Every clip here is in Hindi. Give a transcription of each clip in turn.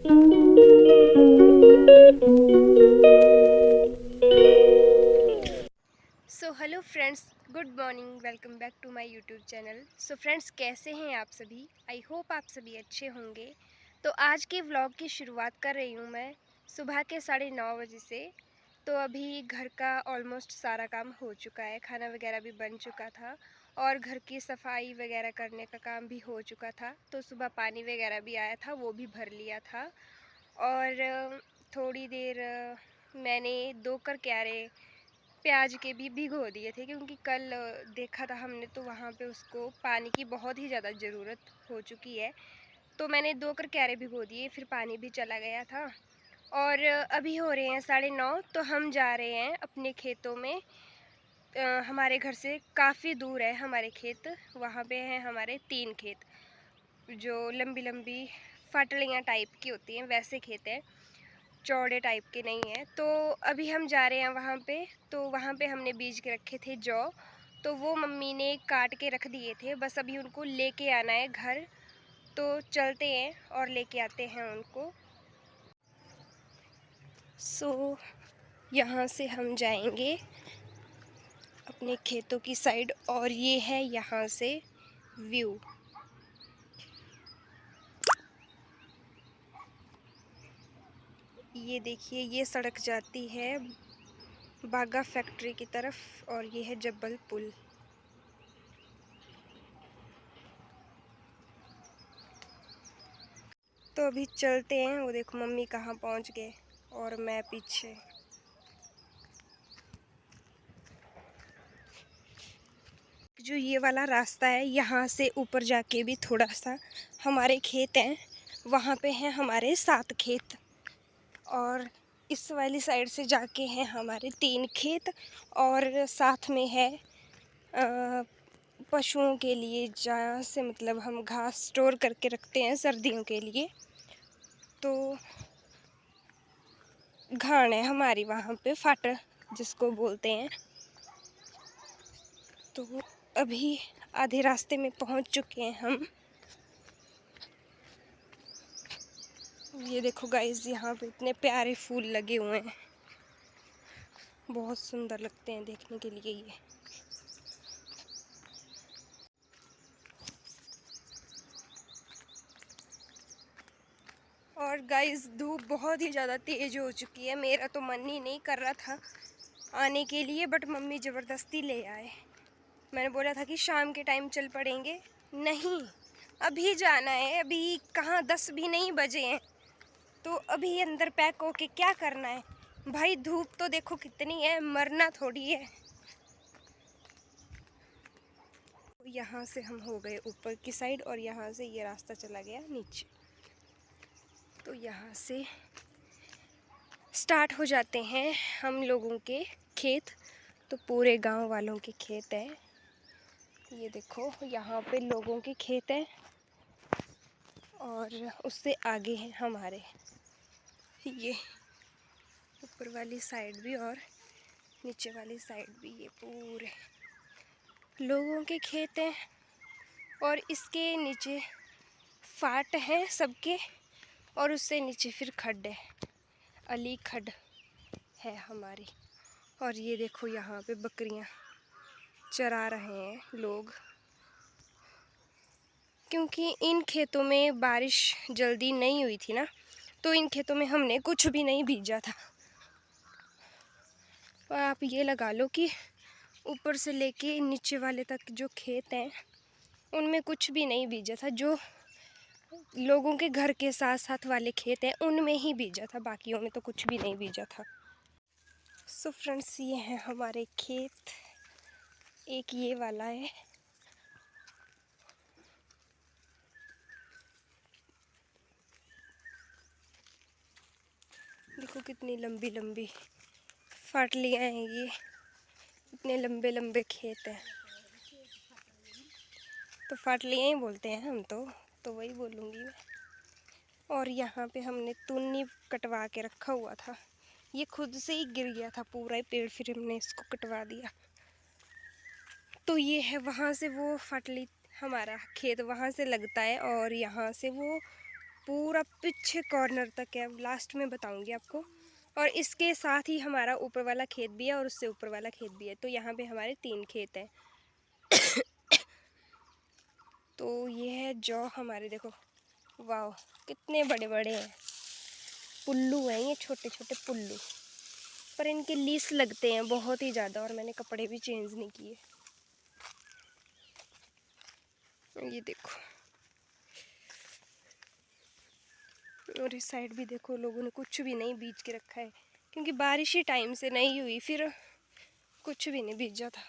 So hello friends, good morning, welcome back to my YouTube channel. So friends, कैसे हैं आप सभी? आई होप आप सभी अच्छे होंगे। तो आज के व्लॉग की शुरुआत कर रही हूँ मैं सुबह के 9:30 बजे से। तो अभी घर का ऑलमोस्ट सारा काम हो चुका है, खाना वगैरह भी बन चुका था और घर की सफाई वगैरह करने का काम भी हो चुका था। तो सुबह पानी वगैरह भी आया था, वो भी भर लिया था। और थोड़ी देर मैंने 2 क्यारे प्याज के भी भिगो दिए थे, क्योंकि कल देखा था हमने तो वहाँ पे उसको पानी की बहुत ही ज़्यादा ज़रूरत हो चुकी है। तो मैंने 2 क्यारे भिगो दिए, फिर पानी भी चला गया था। और अभी हो रहे हैं 9:30, तो हम जा रहे हैं अपने खेतों में। हमारे घर से काफ़ी दूर है हमारे खेत, वहाँ पे हैं हमारे 3 खेत, जो लंबी लंबी फाटलियाँ टाइप की होती हैं, वैसे खेत हैं, चौड़े टाइप के नहीं हैं। तो अभी हम जा रहे हैं वहाँ पे। तो वहाँ पे हमने बीज के रखे थे जौ, तो वो मम्मी ने काट के रख दिए थे, बस अभी उनको लेके आना है घर। तो चलते हैं और लेके आते हैं उनको। सो यहाँ से हम जाएंगे अपने खेतों की साइड, और ये है यहाँ से व्यू। ये देखिए, ये सड़क जाती है बागा फैक्ट्री की तरफ, और ये है जब्बल पुल। तो अभी चलते हैं। वो देखो मम्मी कहाँ पहुँच गए और मैं पीछे। जो ये वाला रास्ता है, यहाँ से ऊपर जाके भी थोड़ा सा हमारे खेत हैं, वहाँ पे हैं हमारे 7 खेत। और इस वाली साइड से जाके हैं हमारे 3 खेत, और साथ में है पशुओं के लिए, जहाँ से मतलब हम घास स्टोर करके रखते हैं सर्दियों के लिए। तो घाण है हमारी वहाँ पे, फाटर जिसको बोलते हैं। तो अभी आधे रास्ते में पहुँच चुके हैं हम। ये देखो गाइस, यहाँ पे इतने प्यारे फूल लगे हुए हैं, बहुत सुंदर लगते हैं देखने के लिए ये। और गाइस, धूप बहुत ही ज़्यादा तेज़ हो चुकी है। मेरा तो मन ही नहीं कर रहा था आने के लिए, बट मम्मी ज़बरदस्ती ले आए। मैंने बोला था कि शाम के टाइम चल पड़ेंगे, नहीं अभी जाना है। अभी कहाँ 10 भी नहीं बजे हैं, तो अभी अंदर पैक होके क्या करना है भाई? धूप तो देखो कितनी है, मरना थोड़ी है। यहाँ से हम हो गए ऊपर की साइड, और यहाँ से ये रास्ता चला गया नीचे। तो यहाँ से स्टार्ट हो जाते हैं हम लोगों के खेत। तो पूरे गांव वालों के खेत हैं। ये देखो, यहाँ पे लोगों के खेत हैं, और उससे आगे हैं हमारे। ये ऊपर वाली साइड भी और नीचे वाली साइड भी, ये पूरे लोगों के खेत हैं। और इसके नीचे फाट है सबके, और उससे नीचे फिर खड्ड है, अली खड्ड है हमारी। और ये देखो, यहाँ पे बकरियाँ चरा रहे हैं लोग, क्योंकि इन खेतों में बारिश जल्दी नहीं हुई थी ना, तो इन खेतों में हमने कुछ भी नहीं बीजा था। और आप ये लगा लो कि ऊपर से लेके नीचे वाले तक जो खेत हैं, उनमें कुछ भी नहीं बीजा था। जो लोगों के घर के साथ साथ वाले खेत हैं, उनमें ही बीजा था, बाकियों में तो कुछ भी नहीं बीजा था। सो फ्रेंड्स, ये हैं हमारे खेत। एक ये वाला है, देखो कितनी लंबी लंबी फाटलियाँ हैं ये, इतने लंबे लंबे खेत हैं। तो फाटलियाँ ही बोलते हैं हम तो वही बोलूँगी मैं। और यहाँ पे हमने तुन्नी कटवा के रखा हुआ था, ये खुद से ही गिर गया था पूरा ही पेड़, फिर हमने इसको कटवा दिया। तो ये है, वहाँ से वो फाटली, हमारा खेत वहाँ से लगता है, और यहाँ से वो पूरा पीछे कॉर्नर तक है, लास्ट में बताऊंगी आपको। और इसके साथ ही हमारा ऊपर वाला खेत भी है और उससे ऊपर वाला खेत भी है, तो यहाँ पे हमारे 3 खेत हैं। तो ये है जौ हमारे, देखो वाह कितने बड़े बड़े हैं, पुल्लू हैं ये, छोटे छोटे पुल्लू, पर इनके लीस लगते हैं बहुत ही ज़्यादा, और मैंने कपड़े भी चेंज नहीं किए। ये देखो, और इस साइड भी देखो, लोगों ने कुछ भी नहीं बीज के रखा है, क्योंकि बारिश ही टाइम से नहीं हुई, फिर कुछ भी नहीं बीजा था।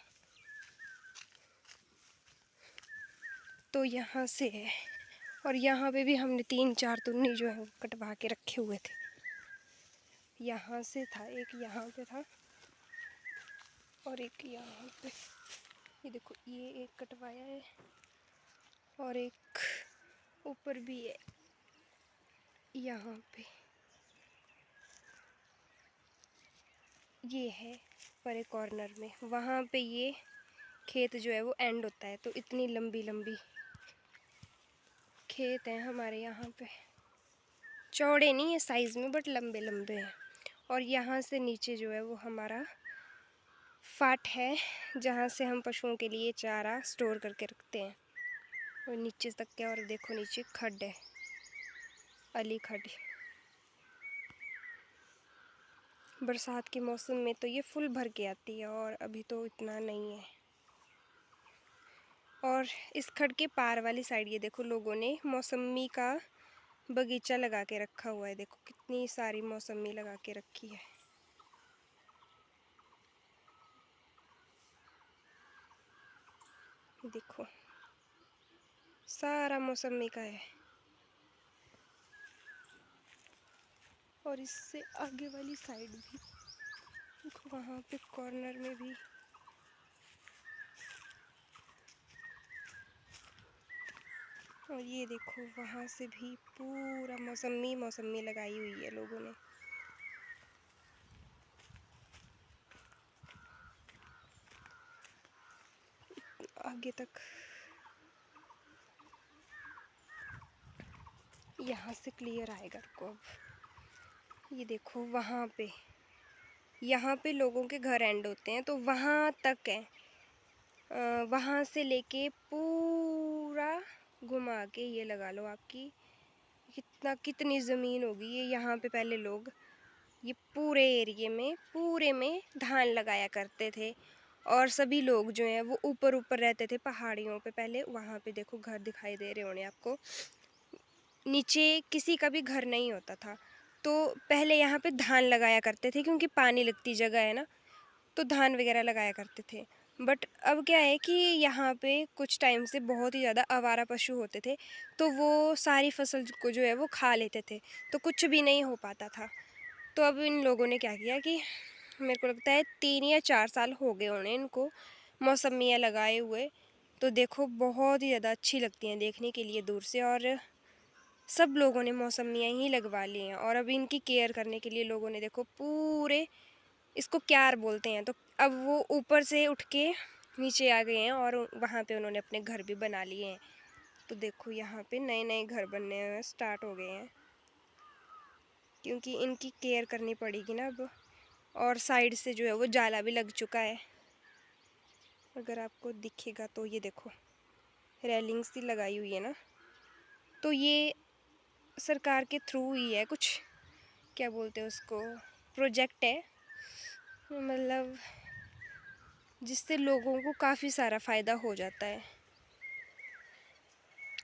तो यहाँ से है, और यहाँ पे भी हमने 3-4 तुन्नी जो है वो कटवा के रखे हुए थे। यहाँ से था एक, यहाँ पे था, और एक यहाँ पे। ये देखो, ये एक कटवाया है, और एक ऊपर भी है यहाँ पे। ये है पर एक कॉर्नर में, वहाँ पे ये खेत जो है वो एंड होता है, तो इतनी लंबी लंबी खेत हैं हमारे यहाँ पे, चौड़े नहीं है साइज़ में बट लंबे लंबे हैं। और यहाँ से नीचे जो है वो हमारा फाट है, जहाँ से हम पशुओं के लिए चारा स्टोर करके रखते हैं, और नीचे तक क्या, और देखो नीचे खड्ड है, अली खड्ड। बरसात के मौसम में तो ये फुल भर के आती है, और अभी तो इतना नहीं है। और इस खड्ड के पार वाली साइड ये देखो, लोगों ने मौसमी का बगीचा लगा के रखा हुआ है, देखो कितनी सारी मौसमी लगा के रखी है। देखो सारा मौसमी का है, और इससे आगे वाली साइड भी देखो, वहाँ पे कॉर्नर में भी। और ये देखो, वहाँ से भी पूरा मौसमी लगाई हुई है लोगों ने। आगे तक यहाँ से क्लियर आएगा आपको। अब ये देखो, वहाँ पे, यहाँ पे लोगों के घर एंड होते हैं, तो वहाँ तक है, वहाँ से लेके पूरा घुमा के ये लगा लो आपकी कितनी ज़मीन होगी ये। यहाँ पे पहले लोग ये पूरे एरिए में, पूरे में धान लगाया करते थे, और सभी लोग जो हैं वो ऊपर ऊपर रहते थे पहाड़ियों पे। पहले वहाँ पे देखो घर दिखाई दे रहे होंगे आपको, नीचे किसी का भी घर नहीं होता था, तो पहले यहाँ पे धान लगाया करते थे, क्योंकि पानी लगती जगह है ना, तो धान वगैरह लगाया करते थे। बट अब क्या है कि यहाँ पे कुछ टाइम से बहुत ही ज़्यादा आवारा पशु होते थे, तो वो सारी फसल को जो है वो खा लेते थे, तो कुछ भी नहीं हो पाता था। तो अब इन लोगों ने क्या किया कि मेरे को लगता है 3 या 4 साल हो गए उन्हें इनको मौसमियाँ लगाए हुए। तो देखो बहुत ही ज़्यादा अच्छी लगती हैं देखने के लिए दूर से, और सब लोगों ने मौसमियाँ ही लगवा ली हैं। और अब इनकी केयर करने के लिए लोगों ने देखो पूरे, इसको क्यार बोलते हैं, तो अब वो ऊपर से उठ के नीचे आ गए हैं, और वहाँ पे उन्होंने अपने घर भी बना लिए हैं। तो देखो यहाँ पे नए नए घर बनने स्टार्ट हो गए हैं, क्योंकि इनकी केयर करनी पड़ेगी ना अब। और साइड से जो है वो जाला भी लग चुका है, अगर आपको दिखेगा तो। ये देखो रेलिंग्स सी लगाई हुई है ना, तो ये सरकार के थ्रू ही है, कुछ क्या बोलते हैं उसको, प्रोजेक्ट है, मतलब जिससे लोगों को काफ़ी सारा फ़ायदा हो जाता है।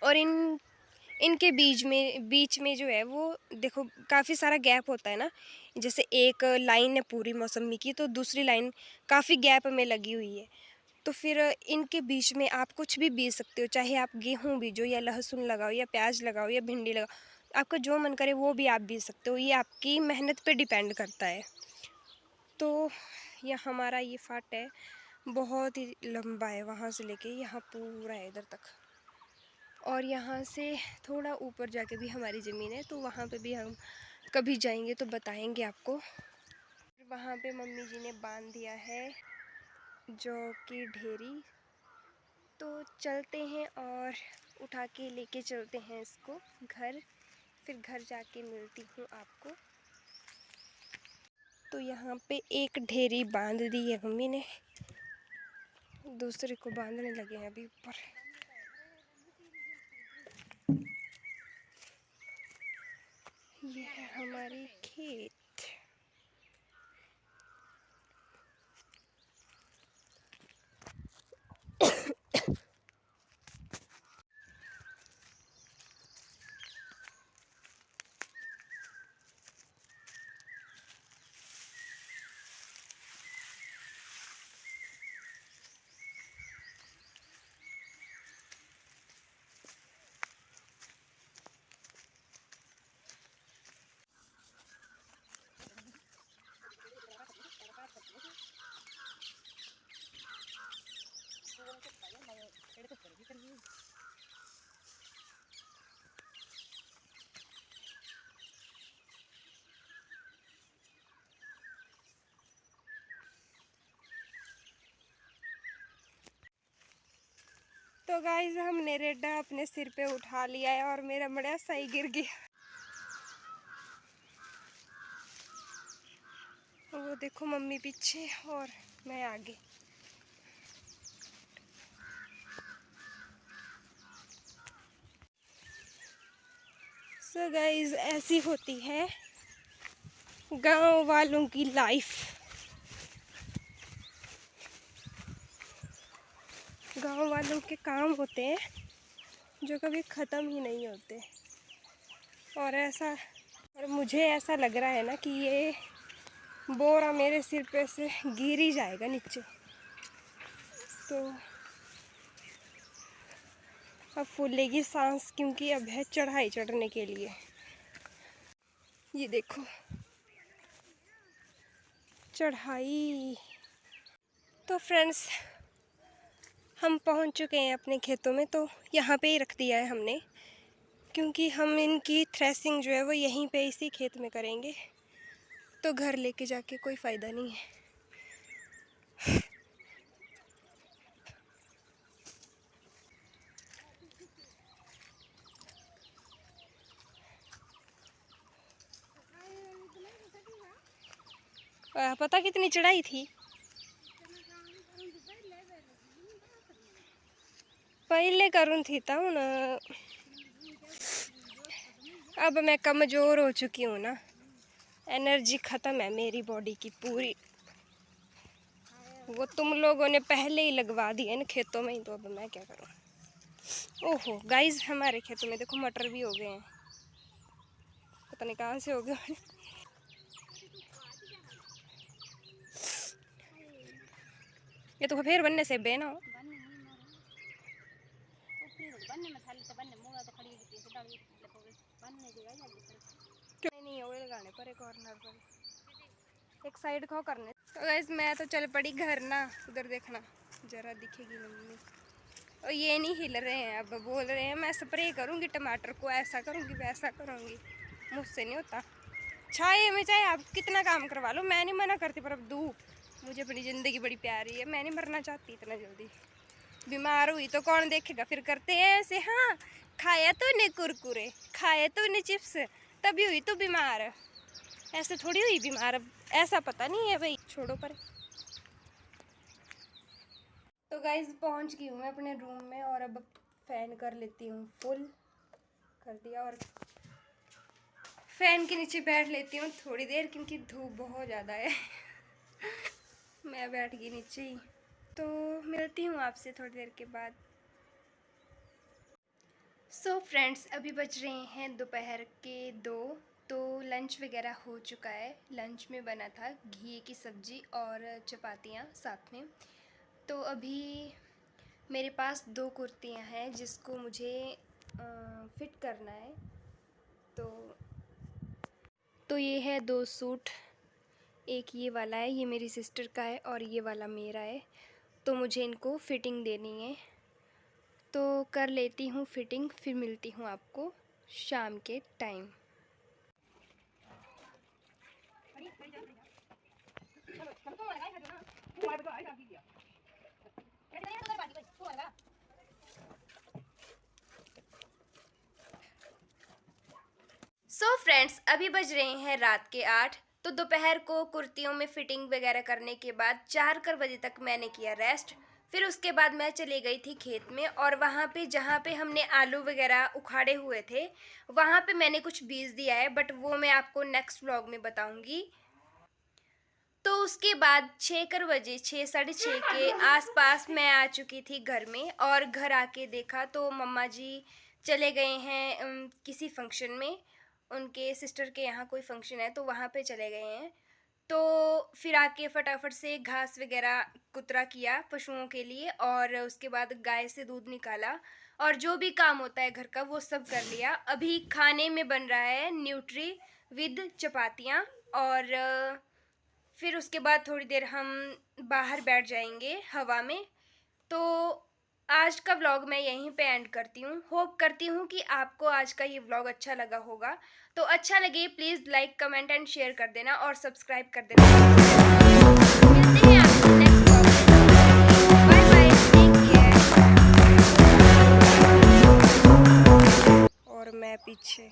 और इनके बीच में जो है वो देखो काफ़ी सारा गैप होता है ना, जैसे एक लाइन है पूरी मौसमी की, तो दूसरी लाइन काफ़ी गैप में लगी हुई है, तो फिर इनके बीच में आप कुछ भी बीज सकते हो, चाहे आप गेहूँ बीजो या लहसुन लगाओ या प्याज लगाओ या भिंडी लगाओ, आपका जो मन करे वो भी आप बीज सकते हो, ये आपकी मेहनत पे डिपेंड करता है। तो यह हमारा ये फाट है, बहुत ही लंबा है, वहाँ से लेके यहाँ पूरा है इधर तक। और यहाँ से थोड़ा ऊपर जाके भी हमारी ज़मीन है, तो वहाँ पे भी हम कभी जाएंगे तो बताएंगे आपको। वहाँ पे मम्मी जी ने बांध दिया है जौ की ढेरी, तो चलते हैं और उठा के लेके चलते हैं इसको घर, फिर घर जाके मिलती हूँ आपको। तो यहाँ पे एक ढेरी बांध दी है मम्मी ने, दूसरे को बांधने लगे हैं अभी ऊपर। ये है हमारी खेत। तो गाइस हमने रेडा अपने सिर पे उठा लिया है और मेरा बड़ा सही गिर गया। वो देखो मम्मी पीछे और मैं आगे। सो गाइस ऐसी होती है गांव वालों की लाइफ। गांव वालों के काम होते हैं जो कभी ख़त्म ही नहीं होते। और मुझे ऐसा लग रहा है ना कि ये बोरा मेरे सिर पे से गिर ही जाएगा नीचे। तो अब फूलेगी सांस, क्योंकि अब है चढ़ाई चढ़ने के लिए। ये देखो चढ़ाई। तो फ्रेंड्स हम पहुंच चुके हैं अपने खेतों में। तो यहाँ पे ही रख दिया है हमने, क्योंकि हम इनकी थ्रेसिंग जो है वो यहीं पे इसी खेत में करेंगे। तो घर लेके जाके कोई फ़ायदा नहीं है। पता कितनी चढ़ाई थी? पहले करूँ थी तब ना। अब मैं कमज़ोर हो चुकी हूँ ना, एनर्जी ख़त्म है मेरी बॉडी की पूरी। वो तुम लोगों ने पहले ही लगवा दी है ना खेतों में ही, तो अब मैं क्या करूँ। ओहो गाइस हमारे खेतों में देखो मटर भी हो गए हैं, पता नहीं कहाँ से हो गए। ये तो फिर बनने से बे ना नहीं हो लगाने पर एक कॉर्नर पर एक साइड को करने। तो गाइस मैं तो चल पड़ी घर ना, उधर देखना जरा दिखेगी मम्मी। और ये नहीं हिल रहे हैं, अब बोल रहे हैं मैं स्प्रे करूँगी टमाटर को, ऐसा करूँगी वैसा करूँगी। मुझसे नहीं होता। छाए में चाहे आप कितना काम करवा लो, मैं नहीं मना करती, पर अब धूप, मुझे अपनी ज़िंदगी बड़ी प्यारी है, मैं नहीं मरना चाहती इतना जल्दी। बीमार हुई तो कौन देखेगा, फिर करते हैं ऐसे। हाँ खाया तो ने कुरकुरे, खाया तो ने चिप्स, तभी हुई तो बीमार। ऐसे थोड़ी हुई बीमार, अब ऐसा पता नहीं है भाई, छोड़ो पर। तो गाइज पहुंच गई हूँ मैं अपने रूम में, और अब फ़ैन कर लेती हूँ फुल कर दिया, और फ़ैन के नीचे बैठ लेती हूँ थोड़ी देर, क्योंकि धूप बहुत ज़्यादा है। मैं बैठ गई नीचे ही। तो मिलती हूँ आपसे थोड़ी देर के बाद। सो फ्रेंड्स अभी बज रहे हैं दोपहर के 2। तो लंच वगैरह हो चुका है। लंच में बना था घी की सब्ज़ी और चपातियाँ साथ में। तो अभी मेरे पास 2 कुर्तियाँ हैं जिसको मुझे फ़िट करना है। तो ये है 2 सूट, एक ये वाला है, ये मेरी सिस्टर का है, और ये वाला मेरा है। तो मुझे इनको फ़िटिंग देनी है, तो कर लेती हूँ फ़िटिंग, फिर मिलती हूँ आपको शाम के टाइम। सो फ्रेंड्स, अभी बज रहे हैं रात के 8। तो दोपहर को कुर्तियों में फिटिंग वगैरह करने के बाद 4 बजे तक मैंने किया रेस्ट। फिर उसके बाद मैं चली गई थी खेत में, और वहाँ पे जहाँ पे हमने आलू वगैरह उखाड़े हुए थे, वहाँ पे मैंने कुछ बीज दिया है, बट वो मैं आपको नेक्स्ट व्लॉग में बताऊँगी। तो उसके बाद 6 बजे, 6 साढ़े 6 के आसपास मैं आ चुकी थी घर में, और घर आके देखा तो मम्मा जी चले गए हैं किसी फंक्शन में। उनके सिस्टर के यहाँ कोई फंक्शन है, तो वहाँ पे चले गए हैं। तो फिर आके फटाफट से घास वगैरह कुतरा किया पशुओं के लिए, और उसके बाद गाय से दूध निकाला, और जो भी काम होता है घर का वो सब कर लिया। अभी खाने में बन रहा है न्यूट्री विद चपातियाँ, और फिर उसके बाद थोड़ी देर हम बाहर बैठ जाएंगे हवा में। तो आज का व्लॉग मैं यहीं पे एंड करती हूँ। होप करती हूँ कि आपको आज का ये व्लॉग अच्छा लगा होगा। तो अच्छा लगे please like comment and share कर देना, और सब्सक्राइब कर देना। मिलते हैं आपको नेक्स्ट व्लॉग में। Bye bye, take care. और मैं पीछे